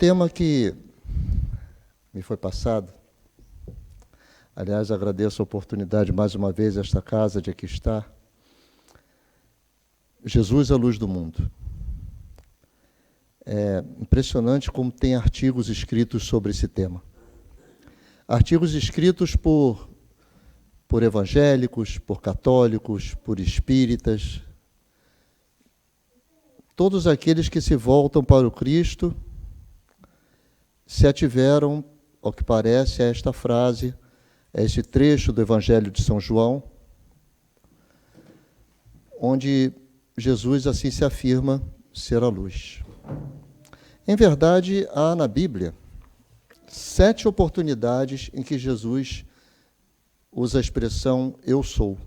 tema que me foi passado, aliás, agradeço a oportunidade mais uma vez esta casa de aqui estar. Jesus, a luz do mundo. É impressionante como tem artigos escritos sobre esse tema. Artigos escritos por evangélicos, por católicos, por espíritas, todos aqueles que se voltam para o Cristo se ativeram, ao que parece, a esta frase, a esse trecho do Evangelho de São João, onde Jesus assim se afirma ser a luz. Em verdade, há na Bíblia 7 oportunidades em que Jesus usa a expressão eu sou.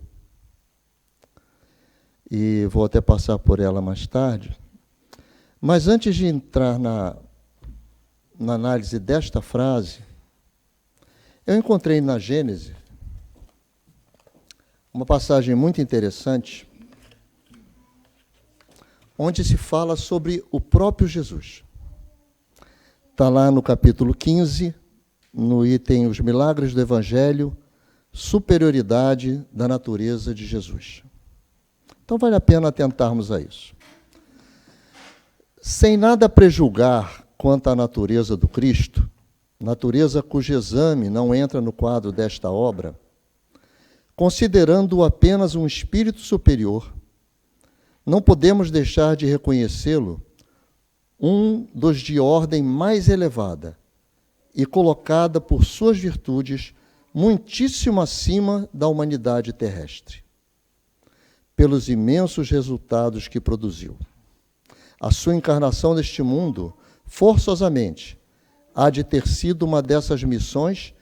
E vou até passar por ela mais tarde. Mas antes de entrar na análise desta frase, eu encontrei na Gênesis uma passagem muito interessante, onde se fala sobre o próprio Jesus. Está lá no capítulo 15, no item Os Milagres do Evangelho, superioridade da natureza de Jesus. Então vale a pena atentarmos a isso. Sem nada prejulgar quanto à natureza do Cristo, natureza cujo exame não entra no quadro desta obra, considerando-o apenas um espírito superior, não podemos deixar de reconhecê-lo um dos de ordem mais elevada e colocada por suas virtudes muitíssimo acima da humanidade terrestre, pelos imensos resultados que produziu. A sua encarnação neste mundo, forçosamente, há de ter sido uma dessas missões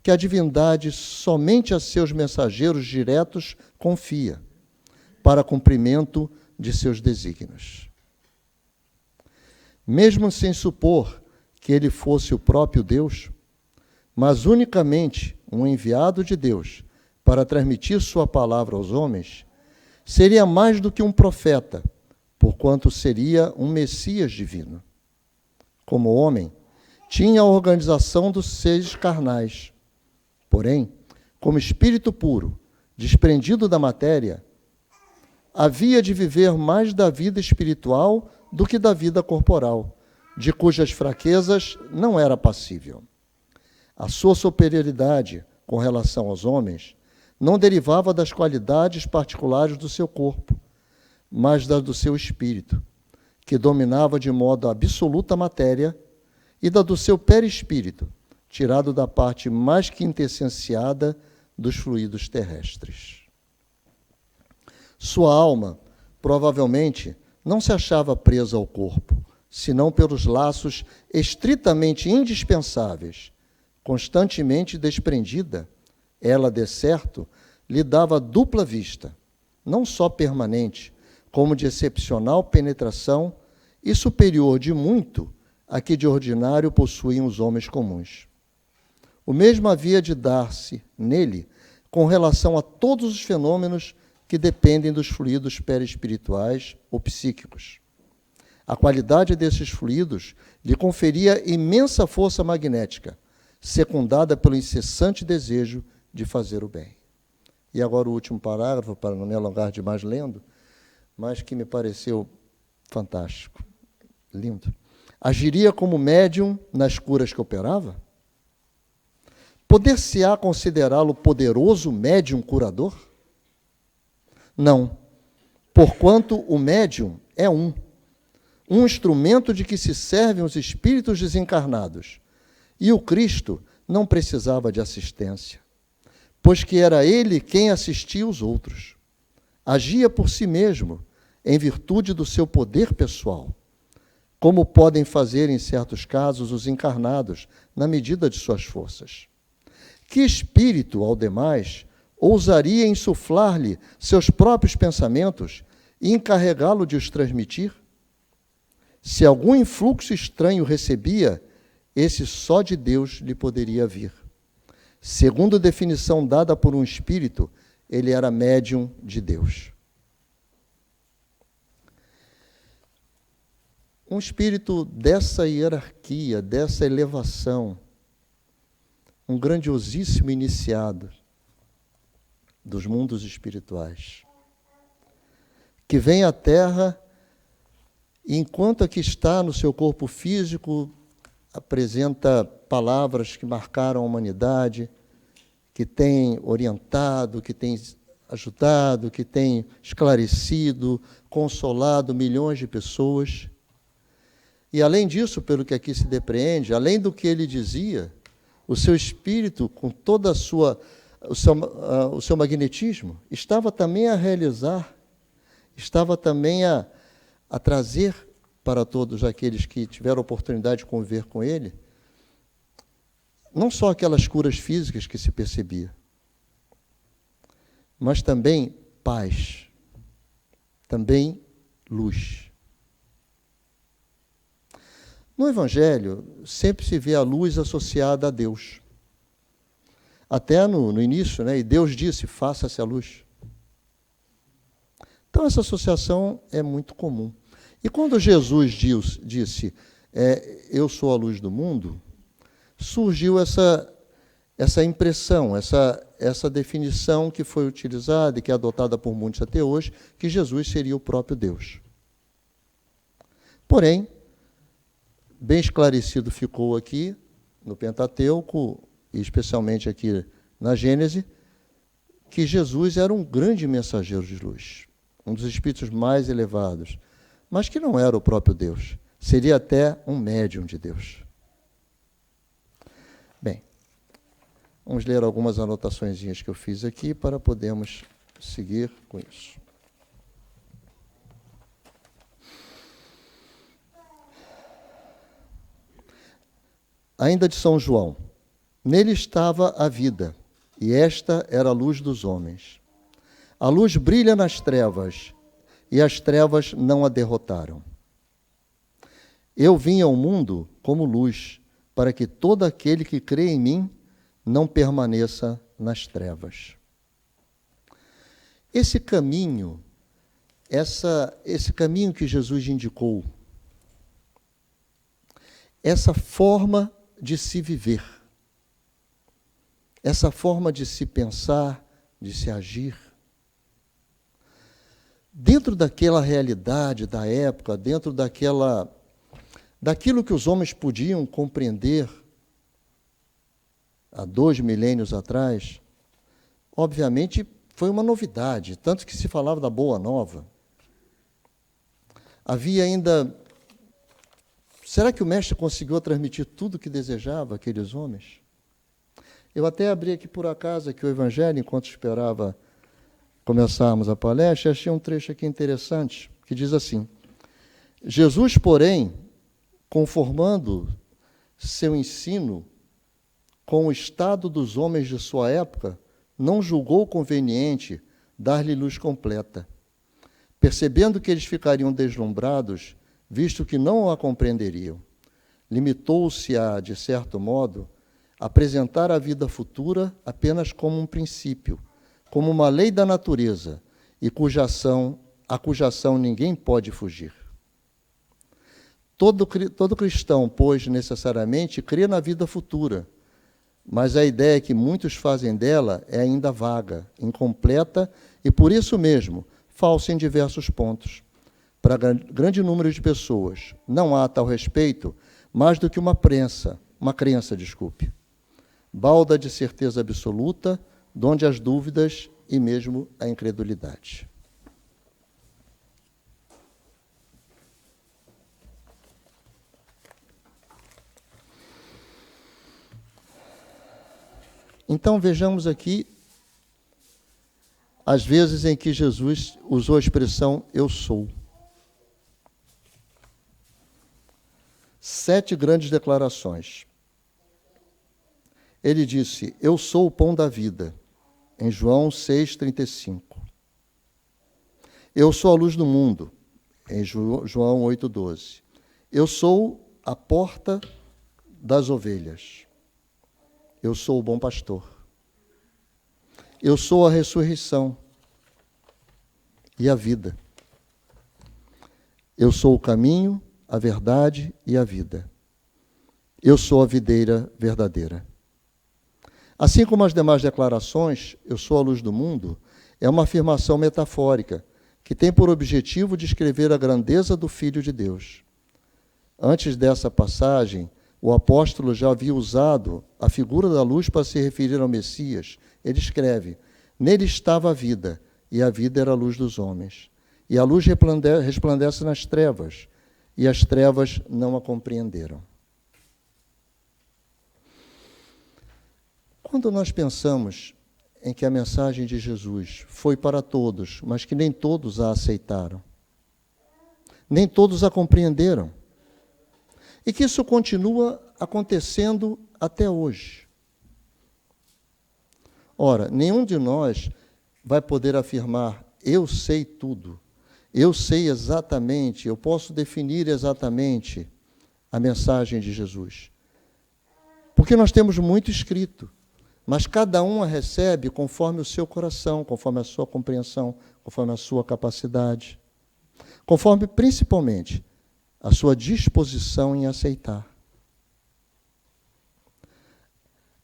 que a divindade somente a seus mensageiros diretos confia, para cumprimento de seus desígnios. Mesmo sem supor que ele fosse o próprio Deus, mas unicamente um enviado de Deus para transmitir sua palavra aos homens, seria mais do que um profeta, porquanto seria um Messias divino. Como homem, tinha a organização dos seres carnais. Porém, como espírito puro, desprendido da matéria, havia de viver mais da vida espiritual do que da vida corporal, de cujas fraquezas não era passível. A sua superioridade com relação aos homens não derivava das qualidades particulares do seu corpo, mas da do seu espírito, que dominava de modo absoluto a matéria, e da do seu perispírito, tirado da parte mais quintessenciada dos fluidos terrestres. Sua alma, provavelmente, não se achava presa ao corpo, senão pelos laços estritamente indispensáveis. Constantemente desprendida, ela, de certo, lhe dava dupla vista, não só permanente, como de excepcional penetração e superior de muito a que de ordinário possuíam os homens comuns. O mesmo havia de dar-se nele com relação a todos os fenômenos que dependem dos fluidos perispirituais ou psíquicos. A qualidade desses fluidos lhe conferia imensa força magnética, secundada pelo incessante desejo de fazer o bem. E agora o último parágrafo, para não me alongar demais lendo, mas que me pareceu fantástico, lindo. Agiria como médium nas curas que operava? Poder-se-á considerá-lo poderoso médium curador? Não, porquanto o médium é um instrumento de que se servem os espíritos desencarnados, e o Cristo não precisava de assistência, pois que era ele quem assistia os outros. Agia por si mesmo, em virtude do seu poder pessoal, como podem fazer, em certos casos, os encarnados, na medida de suas forças. Que espírito, ao demais, ousaria insuflar-lhe seus próprios pensamentos e encarregá-lo de os transmitir? Se algum influxo estranho recebia, esse só de Deus lhe poderia vir. Segundo a definição dada por um espírito, ele era médium de Deus. um espírito dessa hierarquia, dessa elevação, um grandiosíssimo iniciado dos mundos espirituais, que vem à Terra e, enquanto aqui está no seu corpo físico, apresenta palavras que marcaram a humanidade, que tem orientado, que tem ajudado, que tem esclarecido, consolado milhões de pessoas. E, além disso, pelo que aqui se depreende, além do que ele dizia, o seu espírito, com toda o seu magnetismo, estava também a realizar, estava também a trazer para todos aqueles que tiveram a oportunidade de conviver com ele, não só aquelas curas físicas que se percebia, mas também paz, também luz. No Evangelho, sempre se vê a luz associada a Deus. Até no início, né? E Deus disse, faça-se a luz. Então, essa associação é muito comum. E quando Jesus disse, eu sou a luz do mundo, surgiu essa impressão, essa definição que foi utilizada e que é adotada por muitos até hoje, que Jesus seria o próprio Deus. Porém, bem esclarecido ficou aqui, no Pentateuco, e especialmente aqui na Gênese, que Jesus era um grande mensageiro de luz, um dos espíritos mais elevados, mas que não era o próprio Deus, seria até um médium de Deus. Bem, vamos ler algumas anotaçõezinhas que eu fiz aqui para podermos seguir com isso. Ainda de São João, nele estava a vida, e esta era a luz dos homens. A luz brilha nas trevas, e as trevas não a derrotaram. Eu vim ao mundo como luz, para que todo aquele que crê em mim não permaneça nas trevas. Esse caminho, esse caminho que Jesus indicou, essa forma de se viver, essa forma de se pensar, de se agir, dentro daquela realidade da época, dentro daquilo que os homens podiam compreender há 2 milênios atrás, obviamente foi uma novidade, tanto que se falava da Boa Nova. Havia ainda... Será que o mestre conseguiu transmitir tudo o que desejava àqueles homens? Eu até abri aqui por acaso aqui o Evangelho, enquanto esperava começarmos a palestra, achei um trecho aqui interessante, que diz assim: Jesus, porém, conformando seu ensino com o estado dos homens de sua época, não julgou conveniente dar-lhe luz completa. Percebendo que eles ficariam deslumbrados, visto que não a compreenderiam, limitou-se a, de certo modo, apresentar a vida futura apenas como um princípio, como uma lei da natureza, e a cuja ação ninguém pode fugir. Todo cristão, pois, necessariamente, crê na vida futura, mas a ideia que muitos fazem dela é ainda vaga, incompleta e, por isso mesmo, falsa em diversos pontos. Para grande número de pessoas, não há, a tal respeito, mais do que uma crença, balda de certeza absoluta, donde as dúvidas e mesmo a incredulidade. Então, vejamos aqui as vezes em que Jesus usou a expressão eu sou. 7 grandes declarações. Ele disse, eu sou o pão da vida, em João 6,35. Eu sou a luz do mundo, em João 8,12. Eu sou a porta das ovelhas. Eu sou o bom pastor. Eu sou a ressurreição e a vida. Eu sou o caminho, a verdade e a vida. Eu sou a videira verdadeira. Assim como as demais declarações, eu sou a luz do mundo, é uma afirmação metafórica que tem por objetivo descrever a grandeza do Filho de Deus. Antes dessa passagem, o apóstolo já havia usado a figura da luz para se referir ao Messias. Ele escreve: nele estava a vida, e a vida era a luz dos homens. E a luz resplandece nas trevas, e as trevas não a compreenderam. Quando nós pensamos em que a mensagem de Jesus foi para todos, mas que nem todos a aceitaram, nem todos a compreenderam, e que isso continua acontecendo até hoje. Ora, nenhum de nós vai poder afirmar: eu sei tudo, eu sei exatamente, eu posso definir exatamente a mensagem de Jesus. Porque nós temos muito escrito, mas cada um a recebe conforme o seu coração, conforme a sua compreensão, conforme a sua capacidade, conforme, principalmente, a sua disposição em aceitar.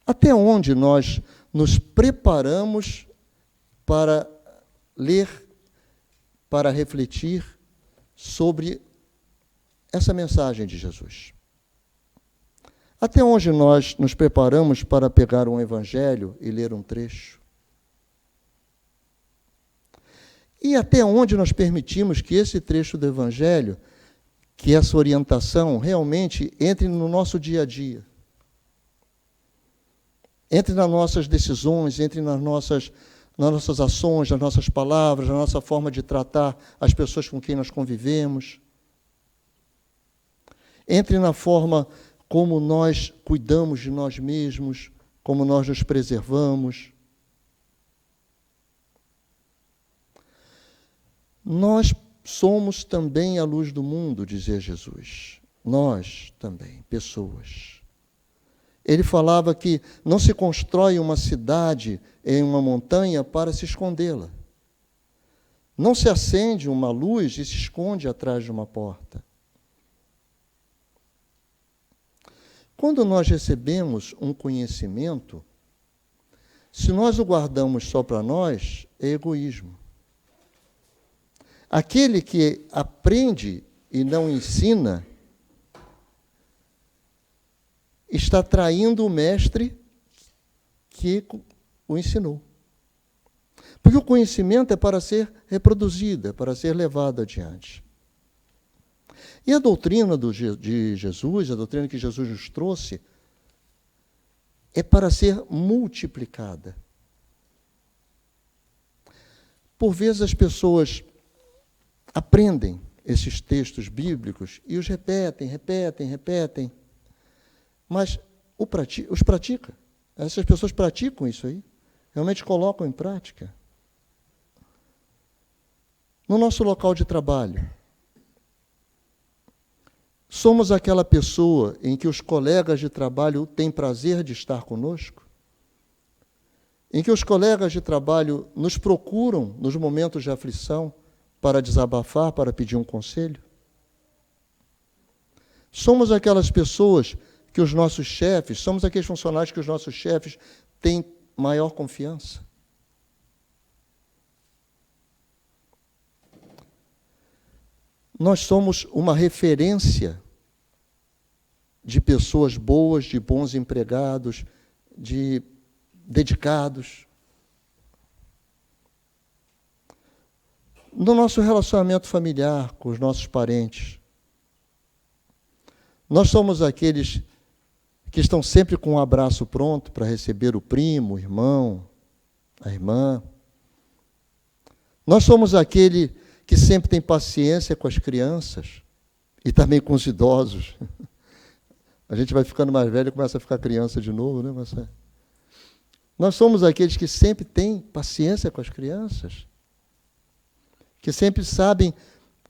Até onde nós nos preparamos para ler, para refletir sobre essa mensagem de Jesus? Até onde nós nos preparamos para pegar um evangelho e ler um trecho? E até onde nós permitimos que esse trecho do evangelho, que essa orientação realmente entre no nosso dia a dia? Entre nas nossas decisões, entre nas nossas ações, nas nossas palavras, na nossa forma de tratar as pessoas com quem nós convivemos. Entre na forma como nós cuidamos de nós mesmos, como nós nos preservamos. Nós somos também a luz do mundo, dizia Jesus. Nós também, pessoas. Ele falava que não se constrói uma cidade em uma montanha para se escondê-la. Não se acende uma luz e se esconde atrás de uma porta. Quando nós recebemos um conhecimento, se nós o guardamos só para nós, é egoísmo. Aquele que aprende e não ensina está traindo o mestre que o ensinou. Porque o conhecimento é para ser reproduzido, é para ser levado adiante. E a doutrina de Jesus, a doutrina que Jesus nos trouxe, é para ser multiplicada. Por vezes as pessoas aprendem esses textos bíblicos e os repetem, mas os praticam. Essas pessoas praticam isso aí, realmente colocam em prática. No nosso local de trabalho, somos aquela pessoa em que os colegas de trabalho têm prazer de estar conosco? Em que os colegas de trabalho nos procuram nos momentos de aflição para desabafar, para pedir um conselho? Somos aquelas pessoas que os nossos chefes, somos aqueles funcionários que os nossos chefes têm maior confiança? Nós somos uma referência de pessoas boas, de bons empregados, de dedicados. No nosso relacionamento familiar com os nossos parentes, nós somos aqueles que estão sempre com um abraço pronto para receber o primo, o irmão, a irmã. Nós somos aquele que sempre tem paciência com as crianças e também com os idosos. A gente vai ficando mais velho e começa a ficar criança de novo, né, Marcelo? Nós somos aqueles que sempre têm paciência com as crianças, que sempre sabem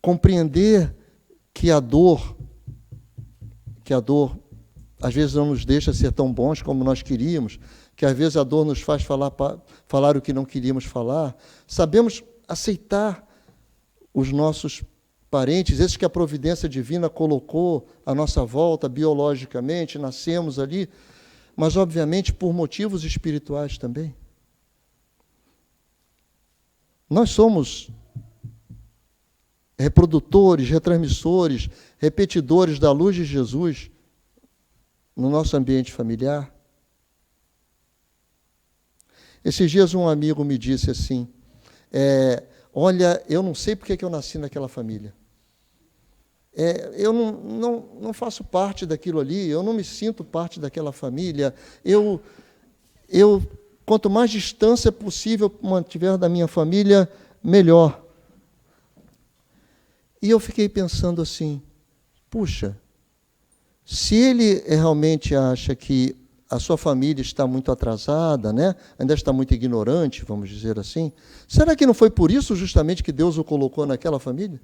compreender que a dor às vezes não nos deixa ser tão bons como nós queríamos, que às vezes a dor nos faz falar o que não queríamos falar. Sabemos aceitar os nossos parentes, esses que a providência divina colocou à nossa volta biologicamente, nascemos ali, mas, obviamente, por motivos espirituais também. Nós somos reprodutores, retransmissores, repetidores da luz de Jesus no nosso ambiente familiar. Esses dias um amigo me disse assim, olha, eu não sei porque que eu nasci naquela família. Eu não faço parte daquilo ali, eu não me sinto parte daquela família. Quanto mais distância possível mantiver da minha família, melhor. E eu fiquei pensando assim, puxa, se ele realmente acha que a sua família está muito atrasada, né? Ainda está muito ignorante, vamos dizer assim, será que não foi por isso justamente que Deus o colocou naquela família?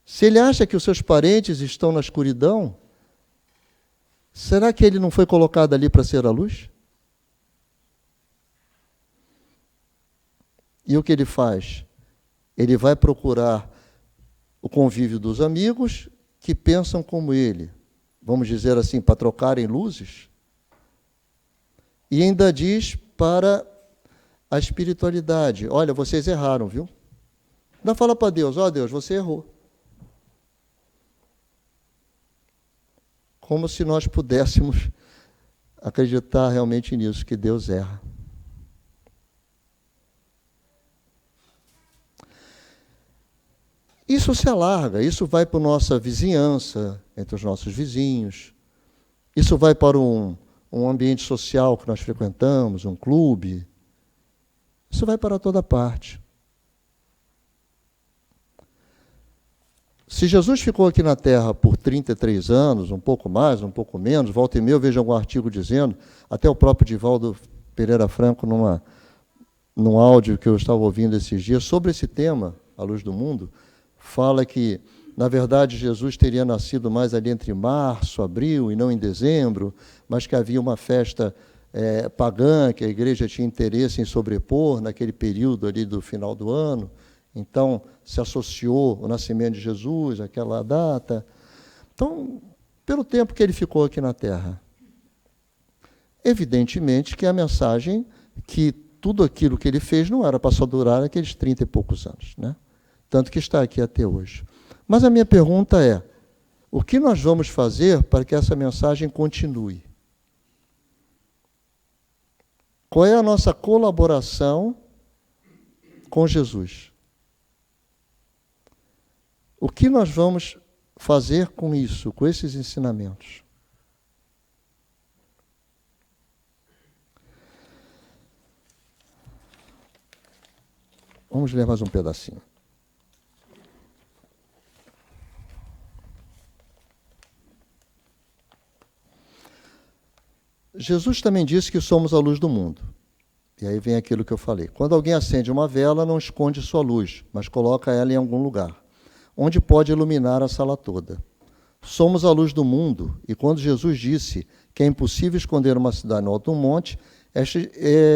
Se ele acha que os seus parentes estão na escuridão, será que ele não foi colocado ali para ser a luz? E o que ele faz? Ele vai procurar o convívio dos amigos que pensam como ele, vamos dizer assim, para trocarem luzes, e ainda diz para a espiritualidade, olha, vocês erraram, viu? Ainda fala para Deus, Deus, você errou. Como se nós pudéssemos acreditar realmente nisso, que Deus erra. Isso se alarga, isso vai para a nossa vizinhança, entre os nossos vizinhos, isso vai para um ambiente social que nós frequentamos, um clube, isso vai para toda parte. Se Jesus ficou aqui na Terra por 33 anos, um pouco mais, um pouco menos, volta e meia eu vejo algum artigo dizendo, até o próprio Divaldo Pereira Franco, num áudio que eu estava ouvindo esses dias, sobre esse tema, A Luz do Mundo, fala que, na verdade, Jesus teria nascido mais ali entre março, abril, e não em dezembro, mas que havia uma festa pagã, que a igreja tinha interesse em sobrepor naquele período ali do final do ano. Então, se associou o nascimento de Jesus àquela data. Então, pelo tempo que ele ficou aqui na Terra, evidentemente que a mensagem, que tudo aquilo que ele fez não era para só durar aqueles 30 e poucos anos, né? Tanto que está aqui até hoje. Mas a minha pergunta é, o que nós vamos fazer para que essa mensagem continue? Qual é a nossa colaboração com Jesus? O que nós vamos fazer com isso, com esses ensinamentos? Vamos ler mais um pedacinho. Jesus também disse que somos a luz do mundo. E aí vem aquilo que eu falei. Quando alguém acende uma vela, não esconde sua luz, mas coloca ela em algum lugar, onde pode iluminar a sala toda. Somos a luz do mundo, e quando Jesus disse que é impossível esconder uma cidade no alto de um monte,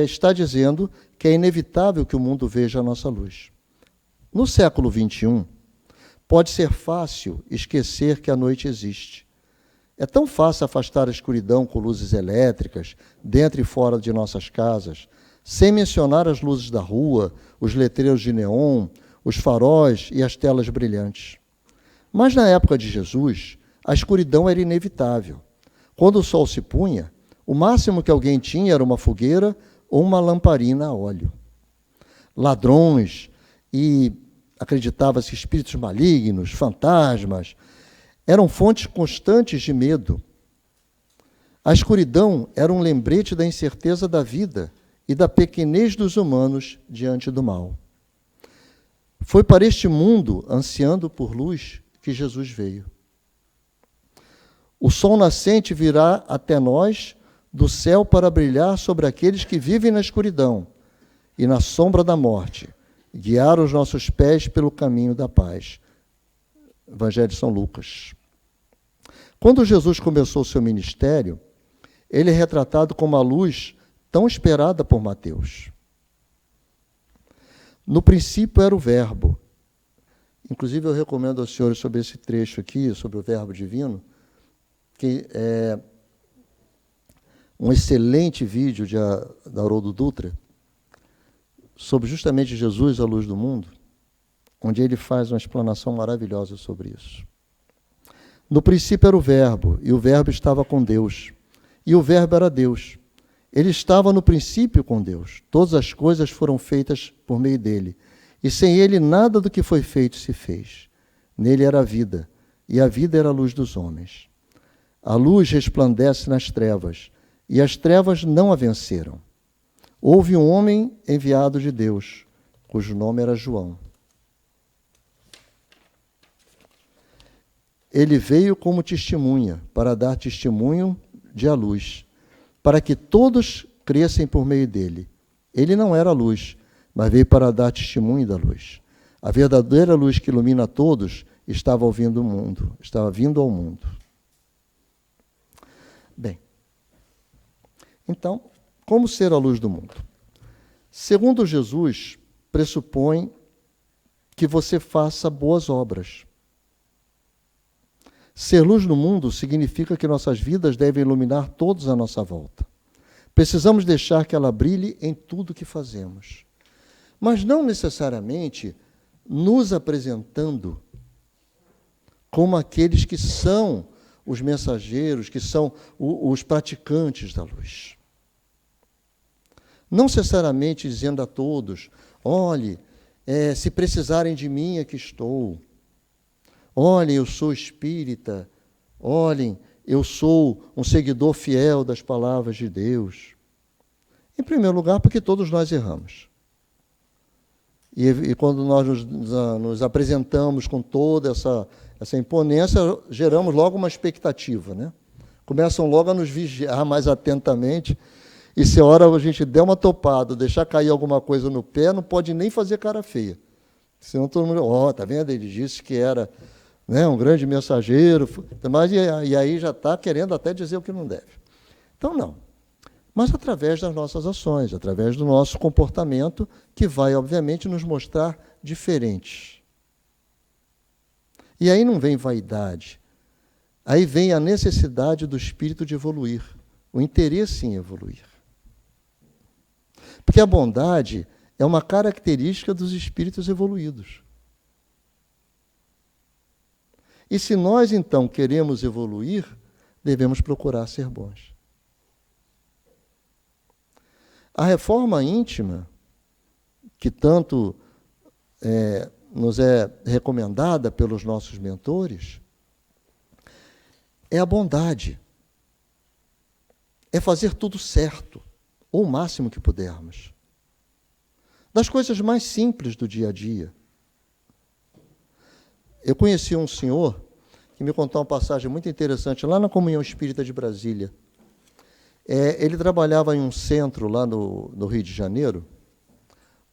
está dizendo que é inevitável que o mundo veja a nossa luz. No século XXI, pode ser fácil esquecer que a noite existe. É tão fácil afastar a escuridão com luzes elétricas, dentro e fora de nossas casas, sem mencionar as luzes da rua, os letreiros de neon, os faróis e as telas brilhantes. Mas na época de Jesus, a escuridão era inevitável. Quando o sol se punha, o máximo que alguém tinha era uma fogueira ou uma lamparina a óleo. Ladrões e, acreditava-se, espíritos malignos, fantasmas, eram fontes constantes de medo. A escuridão era um lembrete da incerteza da vida e da pequenez dos humanos diante do mal. Foi para este mundo, ansiando por luz, que Jesus veio. O sol nascente virá até nós do céu para brilhar sobre aqueles que vivem na escuridão e na sombra da morte, guiar os nossos pés pelo caminho da paz. Evangelho de São Lucas. Quando Jesus começou o seu ministério, ele é retratado como a luz tão esperada por Mateus. No princípio era o Verbo. Inclusive, eu recomendo aos senhores sobre esse trecho aqui, sobre o Verbo divino, que é um excelente vídeo da Haroldo Dutra, sobre justamente Jesus, a luz do mundo, onde ele faz uma explanação maravilhosa sobre isso. No princípio era o Verbo, e o Verbo estava com Deus, e o Verbo era Deus. Ele estava no princípio com Deus. Todas as coisas foram feitas por meio dele, e sem ele nada do que foi feito se fez. Nele era a vida, e a vida era a luz dos homens. A luz resplandece nas trevas, e as trevas não a venceram. Houve um homem enviado de Deus, cujo nome era João. Ele veio como testemunha, para dar testemunho de a luz, para que todos crescem por meio dele. Ele não era a luz, mas veio para dar testemunho da luz. A verdadeira luz que ilumina a todos estava vindo ao mundo. Bem, então, como ser a luz do mundo? Segundo Jesus, pressupõe que você faça boas obras. Ser luz no mundo significa que nossas vidas devem iluminar todos à nossa volta. Precisamos deixar que ela brilhe em tudo que fazemos. Mas não necessariamente nos apresentando como aqueles que são os mensageiros, que são os praticantes da luz. Não necessariamente dizendo a todos, olhe, se precisarem de mim, aqui estou. Olhem, eu sou espírita. Olhem, eu sou um seguidor fiel das palavras de Deus. Em primeiro lugar, porque todos nós erramos. E quando nós nos apresentamos com toda essa imponência, geramos logo uma expectativa, né? Começam logo a nos vigiar mais atentamente, e se a hora a gente der uma topada, deixar cair alguma coisa no pé, não pode nem fazer cara feia. Senão todo mundo, tá vendo? Ele disse que era, né, um grande mensageiro, mas e aí já está querendo até dizer o que não deve. Então, não. Mas através das nossas ações, através do nosso comportamento, que vai, obviamente, nos mostrar diferentes. E aí não vem vaidade. Aí vem a necessidade do espírito de evoluir, o interesse em evoluir. Porque a bondade é uma característica dos espíritos evoluídos. E se nós, então, queremos evoluir, devemos procurar ser bons. A reforma íntima, que tanto nos é recomendada pelos nossos mentores, é a bondade. É fazer tudo certo, ou o máximo que pudermos. Das coisas mais simples do dia a dia. Eu conheci um senhor que me contou uma passagem muito interessante lá na Comunhão Espírita de Brasília. Ele trabalhava em um centro lá no Rio de Janeiro,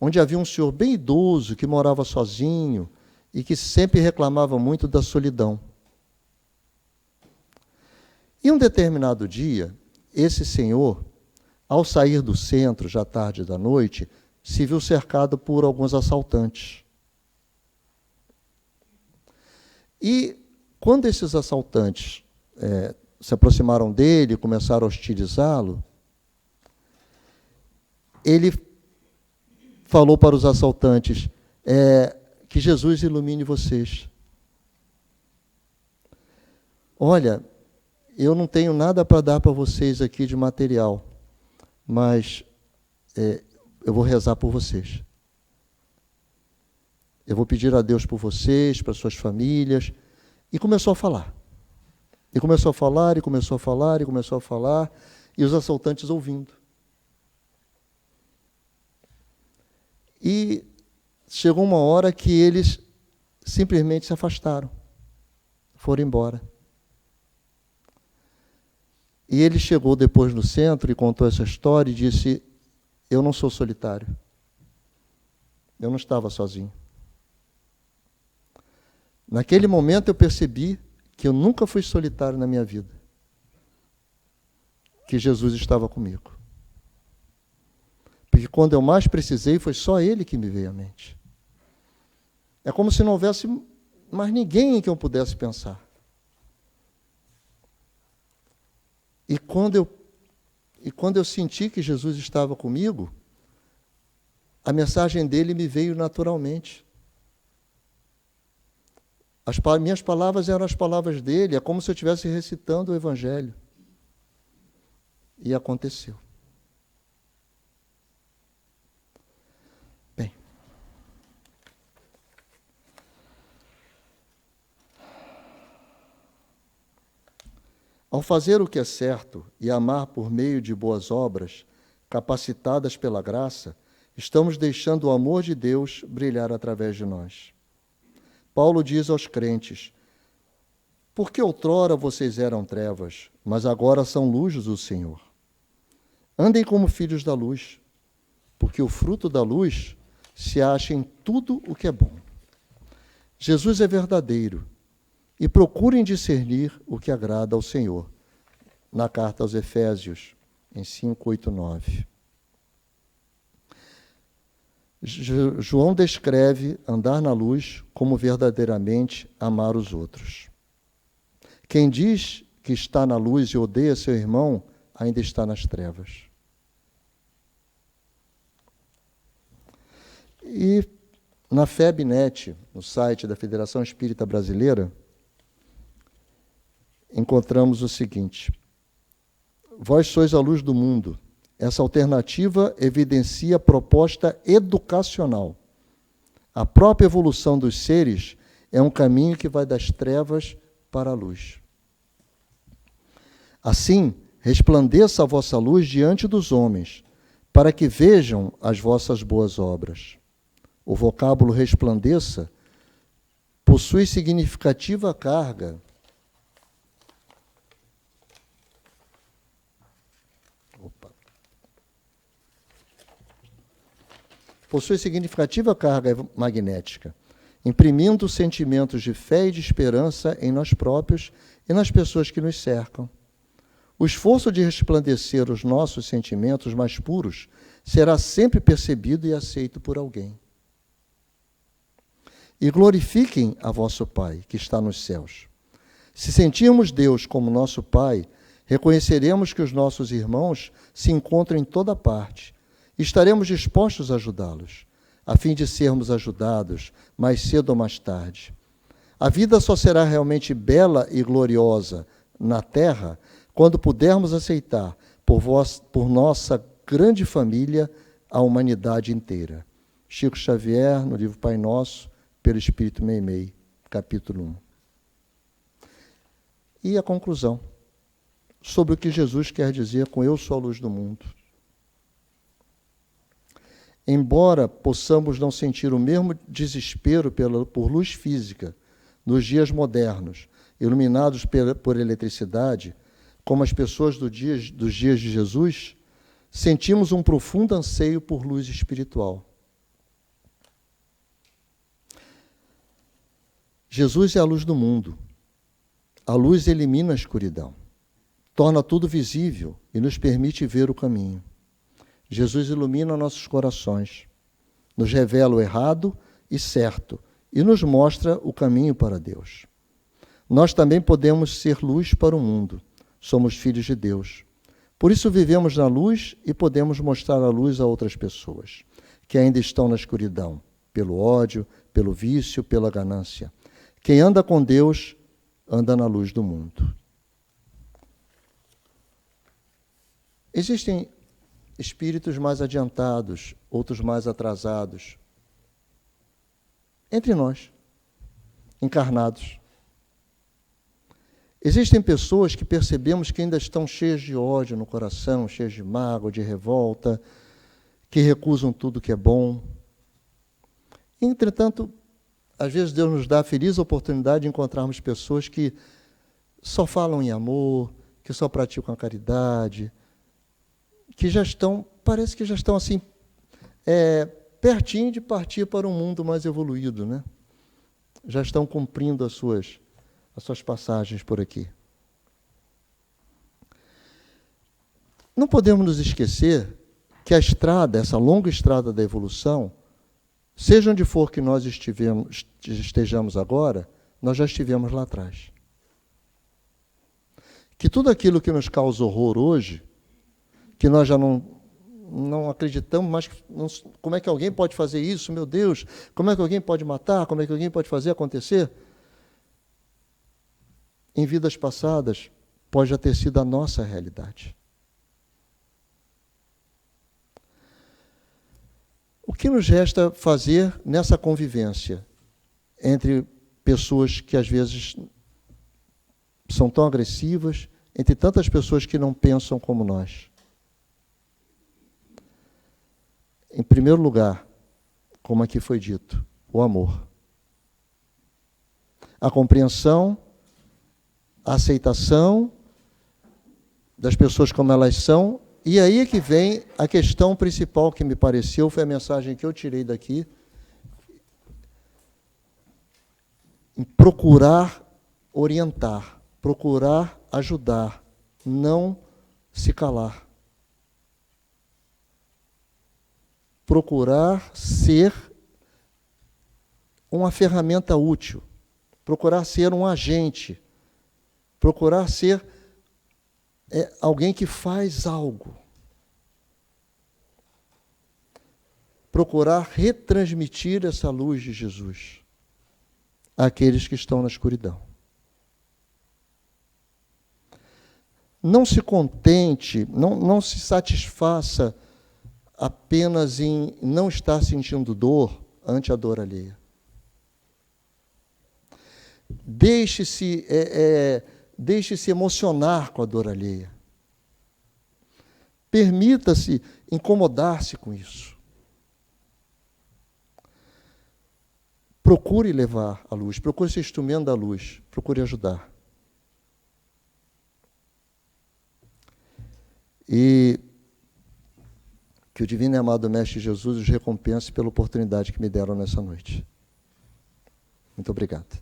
onde havia um senhor bem idoso que morava sozinho e que sempre reclamava muito da solidão. E um determinado dia, esse senhor, ao sair do centro, já tarde da noite, se viu cercado por alguns assaltantes. E quando esses assaltantes se aproximaram dele, começaram a hostilizá-lo, ele falou para os assaltantes, que Jesus ilumine vocês. Olha, eu não tenho nada para dar para vocês aqui de material, mas eu vou rezar por vocês. Eu vou pedir a Deus por vocês, para suas famílias. E começou a falar. E começou a falar, e começou a falar, e começou a falar, e os assaltantes ouvindo. E chegou uma hora que eles simplesmente se afastaram, foram embora. E ele chegou depois no centro e contou essa história e disse, eu não sou solitário. Eu não estava sozinho. Naquele momento eu percebi que eu nunca fui solitário na minha vida. Que Jesus estava comigo. Porque quando eu mais precisei, foi só Ele que me veio à mente. É como se não houvesse mais ninguém em que eu pudesse pensar. E quando eu senti que Jesus estava comigo, a mensagem dele me veio naturalmente. As minhas palavras eram as palavras dele, é como se eu estivesse recitando o Evangelho. E aconteceu. Bem. Ao fazer o que é certo e amar por meio de boas obras, capacitadas pela graça, estamos deixando o amor de Deus brilhar através de nós. Paulo diz aos crentes: porque outrora vocês eram trevas, mas agora são luzes do Senhor. Andem como filhos da luz, porque o fruto da luz se acha em tudo o que é bom. Jesus é verdadeiro, e procurem discernir o que agrada ao Senhor. Na carta aos Efésios, em 5, 8, 9. João descreve andar na luz como verdadeiramente amar os outros. Quem diz que está na luz e odeia seu irmão, ainda está nas trevas. E na FEBNet, no site da Federação Espírita Brasileira, encontramos o seguinte: vós sois a luz do mundo. Essa alternativa evidencia a proposta educacional. A própria evolução dos seres é um caminho que vai das trevas para a luz. Assim, resplandeça a vossa luz diante dos homens, para que vejam as vossas boas obras. O vocábulo resplandeça possui significativa carga magnética, imprimindo sentimentos de fé e de esperança em nós próprios e nas pessoas que nos cercam. O esforço de resplandecer os nossos sentimentos mais puros será sempre percebido e aceito por alguém. E glorifiquem a vosso Pai, que está nos céus. Se sentirmos Deus como nosso Pai, reconheceremos que os nossos irmãos se encontram em toda parte. Estaremos dispostos a ajudá-los, a fim de sermos ajudados mais cedo ou mais tarde. A vida só será realmente bela e gloriosa na terra quando pudermos aceitar por nossa grande família a humanidade inteira. Chico Xavier, no livro Pai Nosso, pelo Espírito Meimei, capítulo 1. E a conclusão sobre o que Jesus quer dizer com eu sou a luz do mundo. Embora possamos não sentir o mesmo desespero por luz física nos dias modernos, iluminados por eletricidade, como as pessoas dos dias de Jesus, sentimos um profundo anseio por luz espiritual. Jesus é a luz do mundo. A luz elimina a escuridão, torna tudo visível e nos permite ver o caminho. Jesus ilumina nossos corações, nos revela o errado e certo e nos mostra o caminho para Deus. Nós também podemos ser luz para o mundo. Somos filhos de Deus. Por isso vivemos na luz e podemos mostrar a luz a outras pessoas que ainda estão na escuridão, pelo ódio, pelo vício, pela ganância. Quem anda com Deus, anda na luz do mundo. Existem espíritos mais adiantados, outros mais atrasados, entre nós, encarnados. Existem pessoas que percebemos que ainda estão cheias de ódio no coração, cheias de mágoa, de revolta, que recusam tudo que é bom. Entretanto, às vezes Deus nos dá a feliz oportunidade de encontrarmos pessoas que só falam em amor, que só praticam a caridade, que já estão, parece que já estão assim, pertinho de partir para um mundo mais evoluído, né? Já estão cumprindo as suas passagens por aqui. Não podemos nos esquecer que a estrada, essa longa estrada da evolução, seja onde for que nós estejamos agora, nós já estivemos lá atrás. Que tudo aquilo que nos causa horror hoje, que nós já não acreditamos mais, como é que alguém pode fazer isso, meu Deus, como é que alguém pode matar, como é que alguém pode fazer acontecer? Em vidas passadas, pode já ter sido a nossa realidade. O que nos resta fazer nessa convivência entre pessoas que às vezes são tão agressivas, entre tantas pessoas que não pensam como nós? Em primeiro lugar, como aqui foi dito, o amor. A compreensão, a aceitação das pessoas como elas são. E aí é que vem a questão principal que me pareceu, foi a mensagem que eu tirei daqui, em procurar orientar, procurar ajudar, não se calar. Procurar ser uma ferramenta útil, procurar ser um agente, procurar ser alguém que faz algo. Procurar retransmitir essa luz de Jesus àqueles que estão na escuridão. Não se contente, não se satisfaça apenas em não estar sentindo dor ante a dor alheia. Deixe-se emocionar com a dor alheia. Permita-se incomodar-se com isso. Procure levar a luz, procure ser instrumento da luz, procure ajudar. E que o divino e amado Mestre Jesus os recompense pela oportunidade que me deram nessa noite. Muito obrigado.